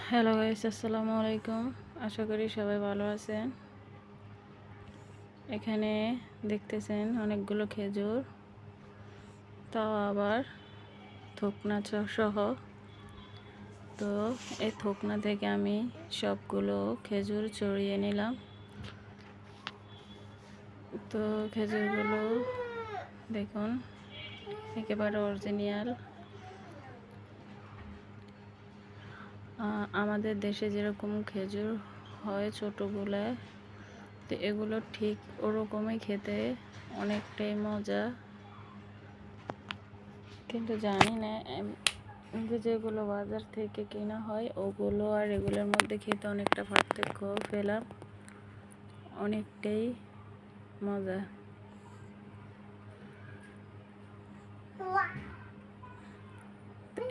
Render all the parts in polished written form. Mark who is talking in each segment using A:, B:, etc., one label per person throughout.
A: Hello guys, আসসালামু আলাইকুম। আশা করি সবাই ভালো আছেন। এখানে দেখতেছেন অনেকগুলো খেজুর, তাও আবার থুকনা সহ। তো এই থুকনা থেকে আমি সবগুলো খেজুর চড়িয়ে নিলাম। তো খেজুরগুলো দেখুন একেবারে অরিজিনাল। আমাদের দেশে যেরকম খেজুর হয় ছোটোগুলা, তো এগুলো ঠিক ওরকমই খেতে, অনেকটাই মজা। কিন্তু জানি না যেগুলো বাজার থেকে কেনা হয় ওগুলো আর এগুলোর মধ্যে খেতে অনেকটা পার্থক্য পেলাম, অনেকটাই মজা।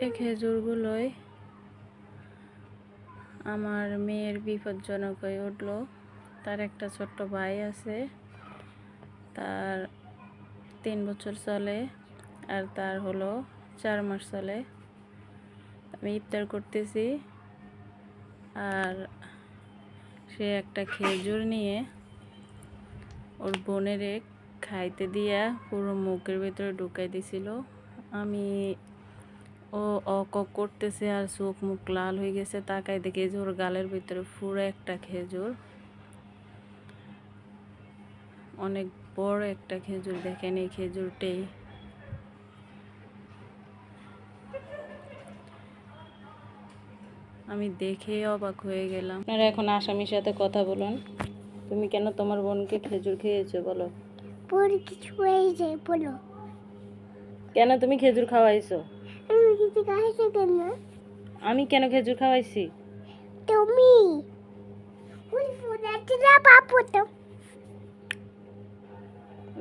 A: এই খেজুরগুলোই আমার মেয়ের বিপজ্জনক হয়ে উঠলো। তার একটা ছোট্ট ভাই আছে, তার 3 বছর চলে আর তার হলো 4 মাস চলে। আমি ইফতার করতেছি আর সে একটা খেজুর নিয়ে ওর বোনের খাইতে দিয়া পুরো মুখের ভিতরে ঢুকাই দিছিল। আমি ও অক করতেছে আর চোখ মুখ লাল হয়ে গেছে, তাকাই দেখি যে ওর গালের ভিতরে পুরো একটা খেজুর, অনেক বড় একটা খেজুর। দেখেন এই খেজুরটাই আমি দেখে অবাক হয়ে গেলাম। আপনারা এখন আসামির সাথে কথা বলুন। তুমি কেন তোমার বোনকে খেজুর খেয়েছো বলো?
B: কিছু হয়ে যায় বলো।
A: কেন তুমি খেজুর খাওয়াইছো?
B: আমি কিছু খাইছি কেন?
A: আমি কেন খেজুর খাওয়াইছি?
B: তুমি ওই ফোনাতে না বাপু তো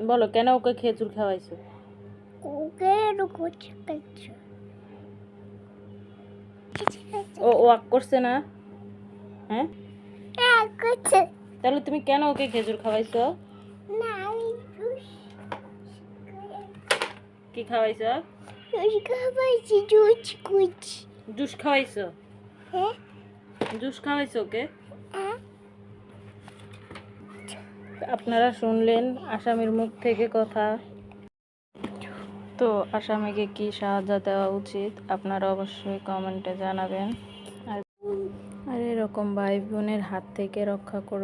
A: বলো কেন ওকে খেজুর খাওয়াইছো?
B: ওকে রুকুচ পেছো।
A: ও ওয়াক করছে না? হ্যাঁ,
B: করছে
A: তাহলে তুমি কেন ওকে খেজুর খাওয়াইছো?
B: না, আমি জুস
A: কি খাওয়াইছো?
B: খাবাইছি, জুস কুচ।
A: জুস খাওয়াইছো?
B: হ্যাঁ
A: জুস খাওয়াইছো ওকে?
B: হ্যাঁ।
A: আপনারা শুনলেন আসামির মুখ থেকে কথা। তো আসামিকে কি সাহায্য দেওয়া উচিত আপনারা অবশ্যই কমেন্টে জানাবেন। আর এরকম ভাই বোনের হাত থেকে রক্ষা করবেন।